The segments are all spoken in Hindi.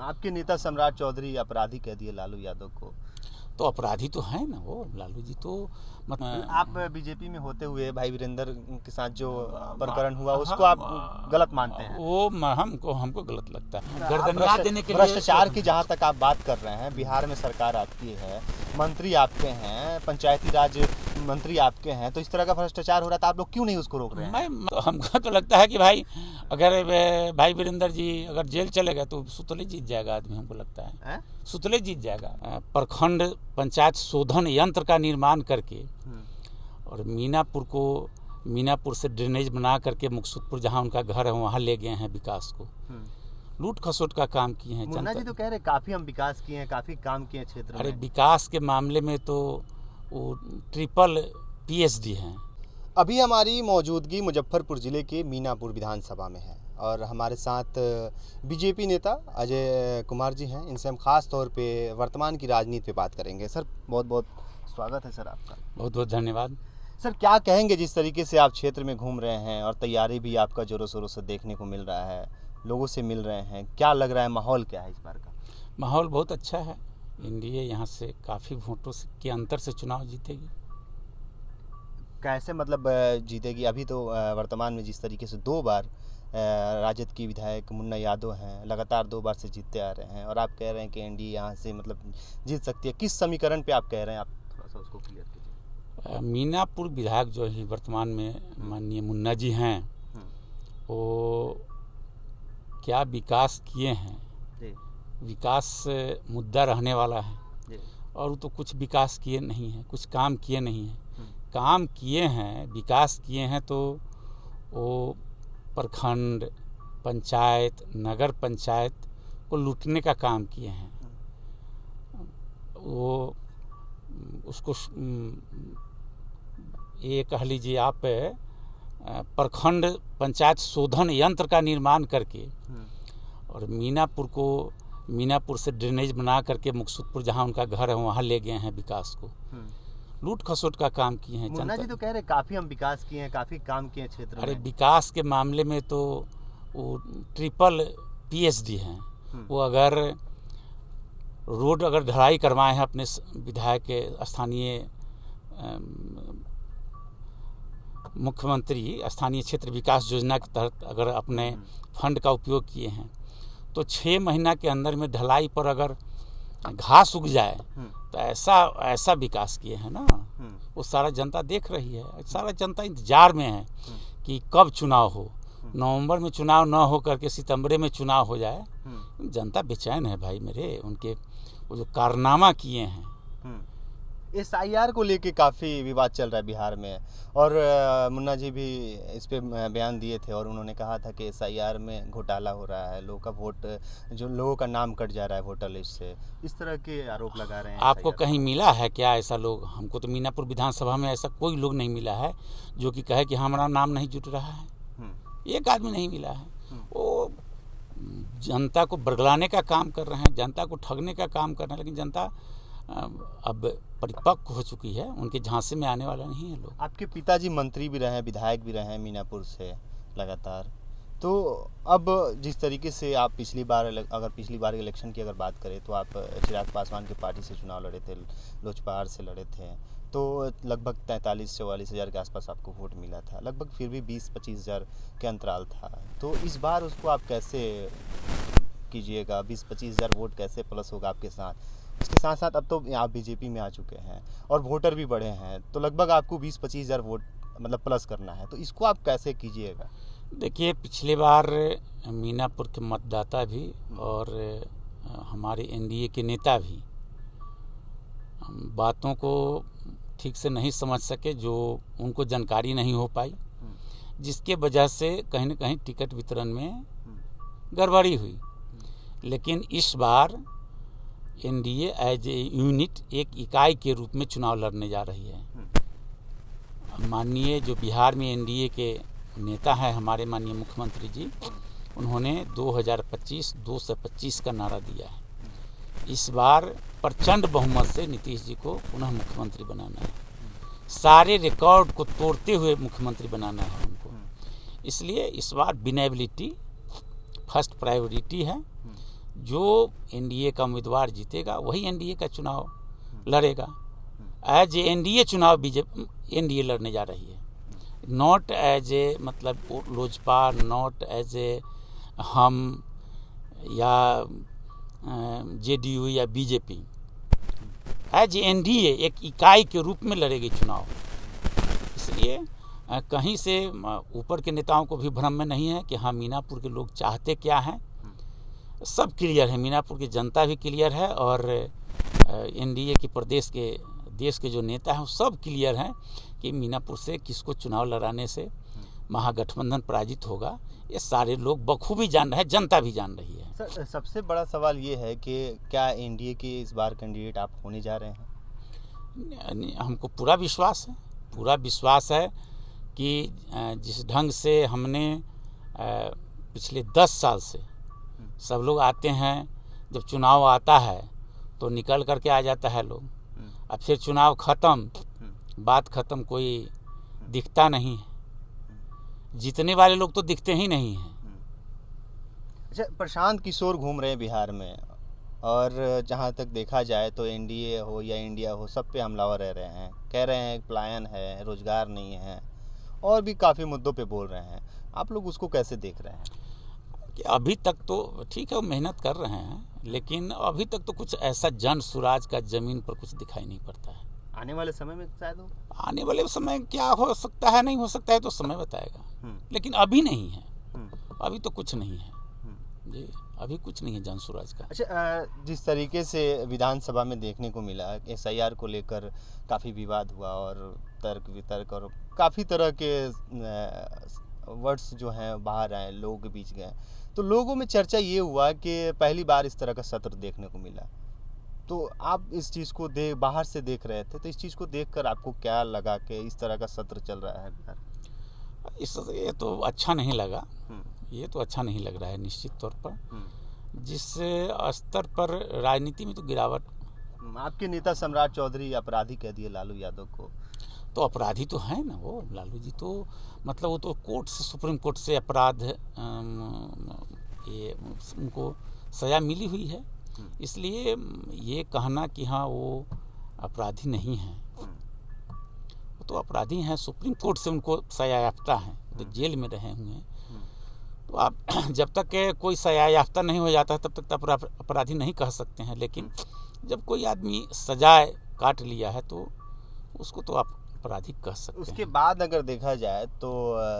आपके नेता सम्राट चौधरी अपराधी कह दिए लालू यादव को। तो अपराधी तो है ना वो लालू जी, तो आप बीजेपी में होते हुए भाई वीरेंद्र के साथ जो प्रकरण हुआ उसको आप गलत मानते हैं? वो हमको गलत लगता है। गर्दनिया देने के लिए भ्रष्टाचार की जहाँ तक आप बात कर रहे हैं, बिहार में सरकार आपकी है, मंत्री आपके हैं, पंचायती राज मंत्री आपके हैं, तो इस तरह का भ्रष्टाचार हो रहा था, आप लोग क्यों नहीं उसको रोक रहे हैं? हमको तो लगता है कि भाई अगर भाई वीरेंद्र जी अगर जेल चले गए तो सुतले जीत जाएगा आदमी, हमको लगता है सुतले जीत जाएगा। प्रखंड पंचायत शोधन यंत्र का निर्माण करके और मीनापुर से ड्रेनेज बना करके मुकसूदपुर जहाँ उनका घर है वहाँ ले गए हैं विकास को। लूट खसोट का काम किए हैं। मुन्ना जी तो कह रहे काफी हम विकास किए हैं, काफी काम किए क्षेत्र में। अरे विकास के मामले में तो वो ट्रिपल PhD हैं। अभी हमारी मौजूदगी मुजफ्फरपुर ज़िले के मीनापुर विधानसभा में है और हमारे साथ बीजेपी नेता अजय कुमार जी हैं। इनसे हम खास तौर पे वर्तमान की राजनीति पे बात करेंगे। सर बहुत बहुत स्वागत है सर आपका। बहुत बहुत धन्यवाद। सर क्या कहेंगे, जिस तरीके से आप क्षेत्र में घूम रहे हैं और तैयारी भी आपका जोरों शोरों से देखने को मिल रहा है, लोगों से मिल रहे हैं, क्या लग रहा है, माहौल क्या है इस बार का? माहौल बहुत अच्छा है। एनडीए यहाँ से काफ़ी वोटों के अंतर से चुनाव जीतेगी। कैसे मतलब जीतेगी? अभी तो वर्तमान में जिस तरीके से 2 बार राजद की विधायक मुन्ना यादव हैं, लगातार 2 बार से जीतते आ रहे हैं और आप कह रहे हैं कि एनडीए यहाँ से मतलब जीत सकती है। किस समीकरण पे आप कह रहे हैं? आप थोड़ा सा उसको क्लियर कीजिए। मीनापुर विधायक जो है वर्तमान में माननीय मुन्ना जी हैं, वो क्या विकास किए हैं? विकास मुद्दा रहने वाला है और वो तो कुछ विकास किए नहीं हैं, कुछ काम किए नहीं हैं। काम किए हैं, विकास किए हैं तो वो प्रखंड पंचायत नगर पंचायत को लूटने का काम किए हैं। वो उसको ये कह लीजिए आप प्रखंड पंचायत शोधन यंत्र का निर्माण करके और मीनापुर से ड्रेनेज बना करके मुकसूदपुर जहाँ उनका घर है वहाँ ले गए हैं विकास को। लूट खसोट का काम किए हैं। मुन्ना जी तो कह रहे काफ़ी हम विकास किए हैं, काफ़ी काम किए हैं क्षेत्र में। अरे विकास के मामले में तो वो ट्रिपल PhD हैं। वो अगर रोड अगर ढलाई करवाए हैं अपने विधायक के स्थानीय मुख्यमंत्री स्थानीय क्षेत्र विकास योजना के तहत अगर अपने फंड का उपयोग किए हैं तो 6 महीना के अंदर में ढलाई पर अगर घास उग जाए तो ऐसा विकास किए हैं ना। वो सारा जनता देख रही है, सारा जनता इंतजार में है कि कब चुनाव हो। नवंबर में चुनाव न हो करके सितंबर में चुनाव हो जाए। जनता बेचैन है भाई मेरे, उनके वो जो कारनामा किए हैं। SIR को लेके काफ़ी विवाद चल रहा है बिहार में और मुन्ना जी भी इस पे बयान दिए थे और उन्होंने कहा था कि SIR में घोटाला हो रहा है, लोगों का वोट, जो लोगों का नाम कट जा रहा है वोटर लिस्ट से। इस तरह के आरोप लगा रहे हैं। आपको कहीं मिला है क्या ऐसा लोग? हमको तो मीनापुर विधानसभा में ऐसा कोई लोग नहीं मिला है जो कि कहे कि हमारा नाम नहीं जुट रहा है। एक आदमी नहीं मिला है। वो जनता को बरगलाने का काम कर रहे हैं, जनता को ठगने का काम कर रहे हैं, लेकिन जनता अब परिपक्व हो चुकी है, उनके झांसे में आने वाला नहीं है लोग। आपके पिताजी मंत्री भी रहे हैं, विधायक भी रहे हैं मीनापुर से लगातार, तो अब जिस तरीके से आप पिछली बार इलेक्शन की अगर बात करें तो आप चिराग पासवान की पार्टी से चुनाव लड़े थे, लोजपहाड़ से लड़े थे, तो लगभग 43-44 हज़ार के आसपास आपको वोट मिला था, लगभग फिर भी 20-25 हज़ार के अंतराल था। तो इस बार उसको आप कैसे कीजिएगा? 20-25 हज़ार वोट कैसे प्लस होगा आपके साथ? इसके साथ साथ अब तो आप बीजेपी में आ चुके हैं और वोटर भी बढ़े हैं, तो लगभग आपको 20-25 हज़ार वोट मतलब प्लस करना है, तो इसको आप कैसे कीजिएगा? देखिए, पिछली बार मीनापुर के मतदाता भी और हमारे एनडीए के नेता भी बातों को ठीक से नहीं समझ सके, जो उनको जानकारी नहीं हो पाई, जिसके वजह से कहीं न कहीं टिकट वितरण में गड़बड़ी हुई। लेकिन इस बार एनडीए एज ए यूनिट, एक इकाई के रूप में चुनाव लड़ने जा रही है। माननीय जो बिहार में एनडीए के नेता हैं हमारे माननीय मुख्यमंत्री जी, उन्होंने 2025 225 का नारा दिया है। इस बार प्रचंड बहुमत से नीतीश जी को पुनः मुख्यमंत्री बनाना है, सारे रिकॉर्ड को तोड़ते हुए मुख्यमंत्री बनाना है उनको। इसलिए इस बार विनेबिलिटी फर्स्ट प्रायोरिटी है। जो एनडीए का उम्मीदवार जीतेगा वही एनडीए का चुनाव लड़ेगा। एज ए एनडीए चुनाव बीजेपी एनडीए लड़ने जा रही है, नॉट एज ए मतलब लोजपा, नॉट एज ए हम या जेडीयू या बीजेपी। एज एनडीए एक इकाई के रूप में लड़ेगी चुनाव। इसलिए कहीं से ऊपर के नेताओं को भी भ्रम में नहीं है कि हाँ मीनापुर के लोग चाहते क्या हैं, सब क्लियर है। मीनापुर की जनता भी क्लियर है और एनडीए के देश के जो नेता हैं सब क्लियर हैं कि मीनापुर से किसको चुनाव लड़ाने से महागठबंधन पराजित होगा। ये सारे लोग बखूबी जान रहे हैं, जनता भी जान रही है। सर, सबसे बड़ा सवाल ये है कि क्या एनडीए के इस बार कैंडिडेट आप होने जा रहे हैं? हमको पूरा विश्वास है कि जिस ढंग से हमने पिछले 10 साल से सब लोग आते हैं, जब चुनाव आता है तो निकल करके आ जाता है लोग, अब फिर चुनाव ख़त्म, बात ख़त्म, कोई दिखता नहीं है। जीतने वाले लोग तो दिखते ही नहीं हैं। अच्छा, प्रशांत किशोर घूम रहे हैं बिहार में और जहाँ तक देखा जाए तो एनडीए हो या इंडिया हो सब पे हमलावर रह रहे हैं, कह रहे हैं पलायन है, रोजगार नहीं है और भी काफ़ी मुद्दों पे बोल रहे हैं। आप लोग उसको कैसे देख रहे हैं? कि अभी तक तो ठीक है, वो मेहनत कर रहे हैं, लेकिन अभी तक तो कुछ ऐसा जन सुराज का ज़मीन पर कुछ दिखाई नहीं पड़ता है। आने वाले समय में शायद हो? आने वाले समय क्या हो सकता है, नहीं हो सकता है तो समय बताएगा, लेकिन अभी नहीं है, अभी तो कुछ नहीं है जी, अभी कुछ नहीं है जन सुराज का। अच्छा, जिस तरीके से विधानसभा में देखने को मिला एसआईआर को लेकर काफ़ी विवाद हुआ और तर्क वितर्क और काफ़ी तरह के वर्ड्स जो हैं बाहर आए, लोगों के बीच गए, तो लोगों में चर्चा ये हुआ कि पहली बार इस तरह का सत्र देखने को मिला। तो आप इस चीज़ को बाहर से देख रहे थे, तो इस चीज़ को देखकर आपको क्या लगा कि इस तरह का सत्र चल रहा है बिहार? ये तो अच्छा नहीं लगा, ये तो अच्छा नहीं लग रहा है निश्चित तौर पर। जिस स्तर पर राजनीति में तो गिरावट। आपके नेता सम्राट चौधरी अपराधी कह दिए लालू यादव को। तो अपराधी तो है ना वो, लालू जी तो मतलब वो तो कोर्ट से, सुप्रीम कोर्ट से अपराध ये उनको सज़ा मिली हुई है, इसलिए ये कहना कि हाँ वो अपराधी नहीं है, वो तो अपराधी हैं, सुप्रीम कोर्ट से उनको सज़ा याफ्ता है, तो जेल में रहे हुए हैं। तो आप जब तक कोई सज़ा याफ्ता नहीं हो जाता तब तक अपराधी नहीं कह सकते हैं, लेकिन जब कोई आदमी सजाए काट लिया है तो उसको तो आप अपराधी कह सकते हैं। उसके बाद अगर देखा जाए तो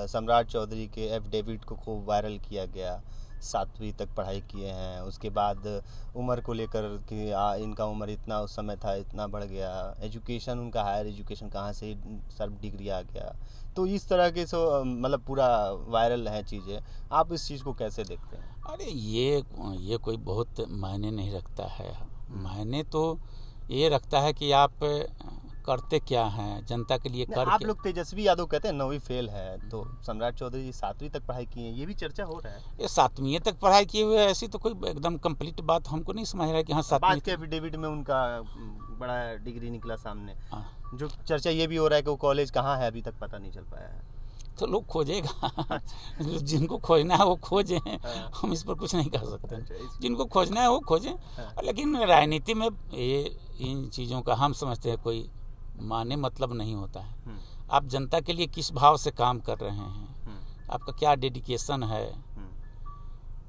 सम्राट चौधरी के एफिडेविट को खूब वायरल किया गया, 7वीं तक पढ़ाई किए हैं, उसके बाद उम्र को लेकर कि इनका उम्र इतना उस समय था, इतना बढ़ गया, एजुकेशन उनका हायर एजुकेशन कहाँ से सर्व डिग्री आ गया, तो इस तरह के मतलब पूरा वायरल है चीज़ें। आप इस चीज़ को कैसे देखते हैं? अरे ये कोई बहुत मायने नहीं रखता है, मायने तो ये रखता है कि आप करते क्या हैं, जनता के लिए कर। आप लोग तेजस्वी यादव कहते हैं 9वीं फेल है, तो सम्राट चौधरी जी 7वीं तक पढ़ाई की है, ये भी चर्चा हो रहा है। ये 7वीं तक पढ़ाई किए हुए, ऐसी तो कोई एकदम कंप्लीट बात हमको नहीं समझ रहा है कि हाँ 7वीं। बात के एफिडेविट में उनका बड़ा डिग्री निकला सामने, जो चर्चा ये भी हो रहा है कि वो कॉलेज कहाँ है अभी तक पता नहीं चल पाया है। तो लोग खोजेगा जिनको खोजना है वो खोजें, हम इस पर कुछ नहीं कह सकते। जिनको खोजना है वो खोजें, लेकिन राजनीति में ये इन चीज़ों का हम समझते हैं कोई माने मतलब नहीं होता है। आप जनता के लिए किस भाव से काम कर रहे हैं, आपका क्या डेडिकेशन है,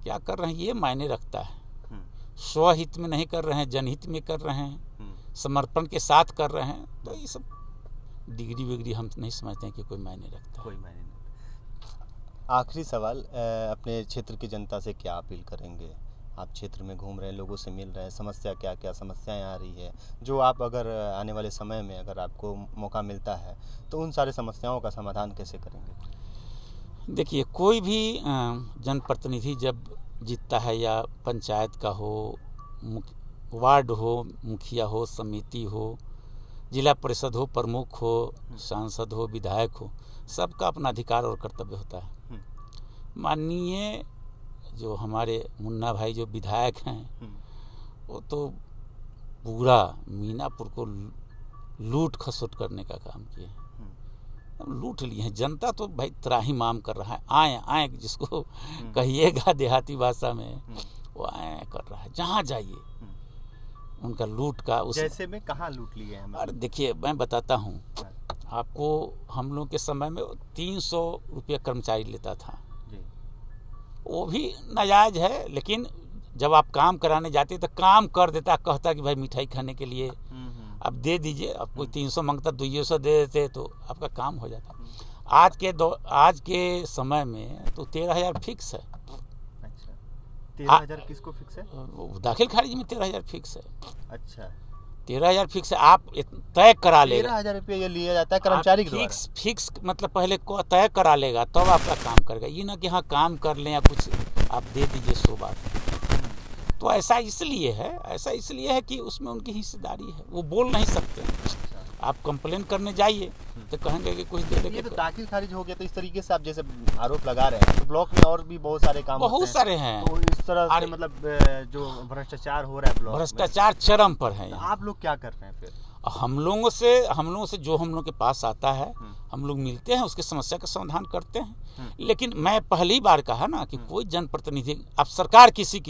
क्या कर रहे हैं, ये मायने रखता है। स्वहित में नहीं कर रहे हैं, जनहित में कर रहे हैं, समर्पण के साथ कर रहे हैं, तो ये सब डिग्री विग्री हम नहीं समझते हैं कि कोई मायने रखता है। कोई मायने नहीं। आखिरी सवाल, अपने क्षेत्र की जनता से क्या अपील करेंगे? आप क्षेत्र में घूम रहे हैं, लोगों से मिल रहे हैं, समस्या क्या क्या समस्याएं आ रही है, जो आप अगर आने वाले समय में अगर आपको मौका मिलता है तो उन सारे समस्याओं का समाधान कैसे करेंगे? देखिए, कोई भी जनप्रतिनिधि जब जीतता है, या पंचायत का हो, वार्ड हो, मुखिया हो, समिति हो, जिला परिषद हो, प्रमुख हो, सांसद हो, विधायक हो, सबका अपना अधिकार और कर्तव्य होता है। माननीय जो हमारे मुन्ना भाई जो विधायक हैं, वो तो पूरा मीनापुर को लूट खसोट करने का काम किए, लूट लिए हैं। जनता तो भाई त्राहिमाम कर रहा है, आए आए जिसको कहिएगा देहाती भाषा में, वो आए कर रहा है। जहाँ जाइए उनका लूट का उस जैसे में कहाँ लूट लिए हैं? अरे देखिए मैं बताता हूँ आपको, हम लोग के समय में 300 रुपये कर्मचारी लेता था जी। वो भी नाजायज है, लेकिन जब आप काम कराने जाते तो काम कर देता, कहता कि भाई मिठाई खाने के लिए आप दे दीजिए, अब कोई 300 मांगता 200 दे देते तो आपका काम हो जाता। आज के समय में तो 13,000 फिक्स है। अच्छा, 13,000 किसको फिक्स है? दाखिल खारिज में 13,000 फिक्स है। अच्छा, 13,000 फिक्स है, आप तय करा लेगा। 13,000 रुपये ये लिया जाता है कर्मचारी के द्वारा? फिक्स मतलब पहले को तय करा लेगा तब आपका काम करेगा, ये ना कि हाँ काम कर लें या कुछ आप दे दीजिए 100 बात। तो ऐसा इसलिए है कि उसमें उनकी हिस्सेदारी है, वो बोल नहीं सकते। आप कंप्लेन करने जाइए तो कहेंगे कि कुछ दे देंगे। ये तो दाखिल खारिज हो गया, तो इस तरीके से आप जैसे आरोप लगा रहे हैं तो ब्लॉक में और भी बहुत सारे काम बहुत सारे हैं। तो इस तरह से मतलब जो भ्रष्टाचार हो रहा है ब्लॉक में, भ्रष्टाचार चरम पर है। तो आप लोग क्या कर रहे हैं फिर? हम लोगों से जो हम लोग के पास आता है हम लोग मिलते हैं, उसके समस्या का समाधान करते हैं। लेकिन मैं पहली बार कहा ना कि कोई जनप्रतिनिधि, अब सरकार किसी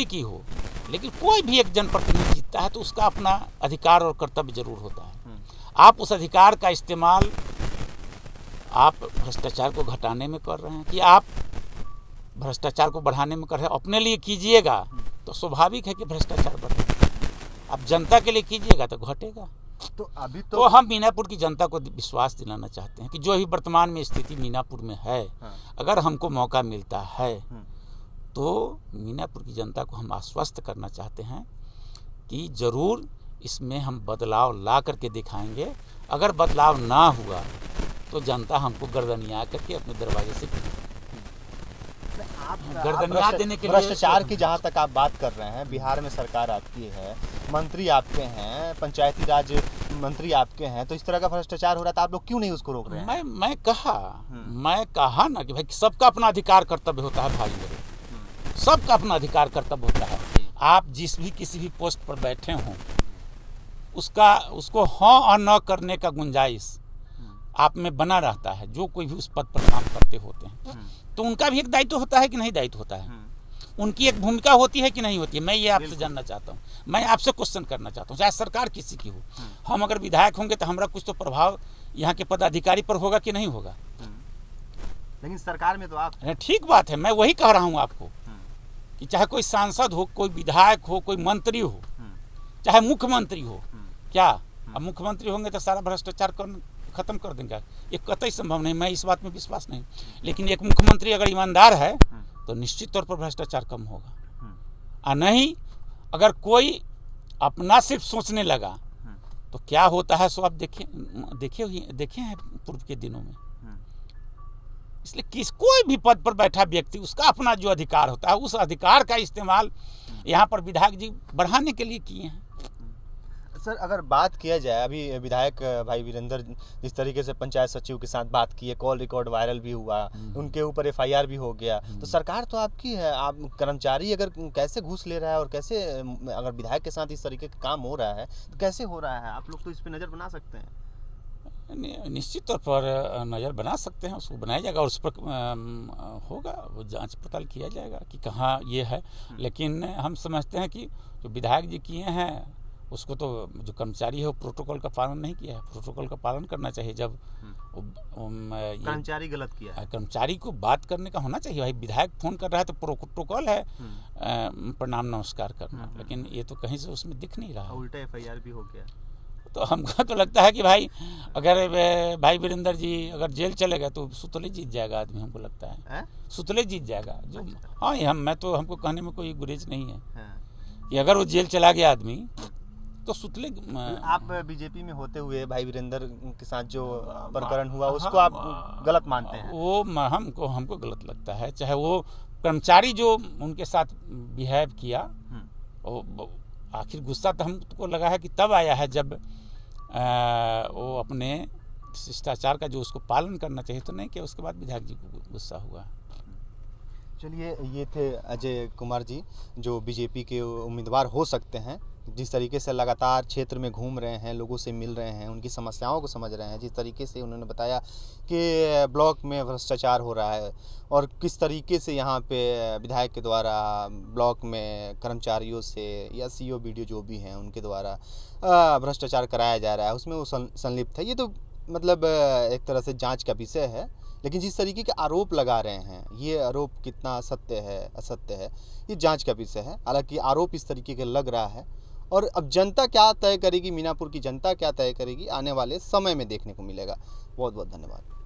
की हो, लेकिन कोई भी एक जनप्रतिनिधि जीतता है तो उसका अपना अधिकार और कर्तव्य जरूर होता है। आप उस अधिकार का इस्तेमाल आप भ्रष्टाचार को घटाने में कर रहे हैं कि आप भ्रष्टाचार को बढ़ाने में कर रहे हैं। अपने लिए कीजिएगा तो स्वाभाविक है कि भ्रष्टाचार बढ़ेगा, आप जनता के लिए कीजिएगा तो घटेगा। तो अभी तो हम मीनापुर की जनता को विश्वास दिलाना चाहते हैं कि जो अभी वर्तमान में स्थिति मीनापुर में है, अगर हमको मौका मिलता है तो मीनापुर की जनता को हम आश्वस्त करना चाहते हैं कि ज़रूर इसमें हम बदलाव ला करके दिखाएंगे। अगर बदलाव ना हुआ तो जनता हमको गर्दनिया करके अपने दरवाजे से गर्दनिया देने के लिए। भ्रष्टाचार की जहाँ तक आप बात कर रहे हैं, बिहार में सरकार आपकी है, मंत्री आपके हैं, पंचायती राज मंत्री आपके हैं, तो इस तरह का भ्रष्टाचार हो रहा था, आप लोग क्यों नहीं उसको रोक रहे हैं? मैं कहा ना कि भाई सबका अपना अधिकार कर्तव्य होता है भाई मेरे, सबका अपना अधिकार कर्तव्य होता है। आप किसी भी पोस्ट पर बैठे हों उसको हाँ और न करने का गुंजाइश आप में बना रहता है। जो कोई भी उस पद पर काम करते होते हैं तो उनका भी एक दायित्व होता है कि नहीं दायित्व होता है, उनकी एक भूमिका होती है कि नहीं होती है। मैं ये आपसे जानना चाहता हूँ, मैं आपसे क्वेश्चन करना चाहता हूँ, चाहे सरकार किसी की हो। हम अगर विधायक होंगे तो हमारा कुछ तो प्रभाव यहाँ के पदाधिकारी पर होगा कि नहीं होगा, लेकिन सरकार में तो आप। ठीक बात है, मैं वही कह रहा हूँ आपको कि चाहे कोई सांसद हो, कोई विधायक हो, कोई मंत्री हो, चाहे मुख्यमंत्री हो, क्या अब मुख्यमंत्री होंगे तो सारा भ्रष्टाचार खत्म कर देंगे? ये कतई संभव नहीं, मैं इस बात में विश्वास नहीं। लेकिन एक मुख्यमंत्री अगर ईमानदार है तो निश्चित तौर पर भ्रष्टाचार कम होगा। और नहीं, अगर कोई अपना सिर्फ सोचने लगा तो क्या होता है सो आप देखे हैं पूर्व के दिनों में। इसलिए कोई भी पद पर बैठा व्यक्ति, उसका अपना जो अधिकार होता है उस अधिकार का इस्तेमाल यहाँ पर विधायक जी बढ़ाने के लिए किए हैं। सर, अगर बात किया जाए, अभी विधायक भाई वीरेंद्र जिस तरीके से पंचायत सचिव के साथ बात की है, कॉल रिकॉर्ड वायरल भी हुआ, उनके ऊपर FIR भी हो गया, तो सरकार तो आपकी है, आप कर्मचारी अगर कैसे घूस ले रहा है और कैसे अगर विधायक के साथ इस तरीके का काम हो रहा है तो कैसे हो रहा है? आप लोग तो इस पर नज़र बना सकते हैं। निश्चित तौर पर नज़र बना सकते हैं, उसको बनाया जाएगा और उस पर होगा, वो जांच पड़ताल किया जाएगा कि कहाँ ये है। लेकिन हम समझते हैं कि जो विधायक जी किए हैं उसको तो जो कर्मचारी है वो प्रोटोकॉल का पालन नहीं किया है। प्रोटोकॉल का पालन करना चाहिए। जब कर्मचारी गलत किया है, कर्मचारी को बात करने का होना चाहिए। भाई विधायक फोन कर रहा है तो प्रोटोकॉल है प्रणाम नमस्कार करना, लेकिन ये तो कहीं से उसमें दिख नहीं रहा, उल्टा FIR भी हो गया। तो हमको तो लगता है कि भाई अगर भाई वीरेंद्र जी अगर जेल चलेगा तो सुतले जीत जाएगा आदमी, हमको लगता है सुतले जीत जाएगा जो। हाँ, हमको कहने में कोई गुरेज नहीं है कि अगर वो जेल चला गया आदमी तो सुतले। आप बीजेपी में होते हुए भाई वीरेंद्र के साथ जो प्रकरण हुआ उसको आप गलत मानते हैं? वो हमको गलत लगता है। चाहे वो कर्मचारी जो उनके साथ बिहेव किया, आखिर गुस्सा तो हमको लगा है कि तब आया है जब वो अपने शिष्टाचार का जो उसको पालन करना चाहिए तो नहीं किया, उसके बाद विधायक जी को गुस्सा हुआ। चलिए, ये थे अजय कुमार जी, जो बीजेपी के उम्मीदवार हो सकते हैं। जिस तरीके से लगातार क्षेत्र में घूम रहे हैं, लोगों से मिल रहे हैं, उनकी समस्याओं को समझ रहे हैं, जिस तरीके से उन्होंने बताया कि ब्लॉक में भ्रष्टाचार हो रहा है और किस तरीके से यहाँ पे विधायक के द्वारा ब्लॉक में कर्मचारियों से या सीओ बीडीओ जो भी हैं उनके द्वारा भ्रष्टाचार कराया जा रहा है, उसमें वो संलिप्त है। ये तो मतलब एक तरह से जांच का विषय है। लेकिन जिस तरीके के आरोप लगा रहे हैं, ये आरोप कितना सत्य है असत्य है, ये जांच का विषय है। हालांकि आरोप इस तरीके के लग रहा है और अब जनता क्या तय करेगी, मीनापुर की जनता क्या तय करेगी, आने वाले समय में देखने को मिलेगा। बहुत बहुत धन्यवाद।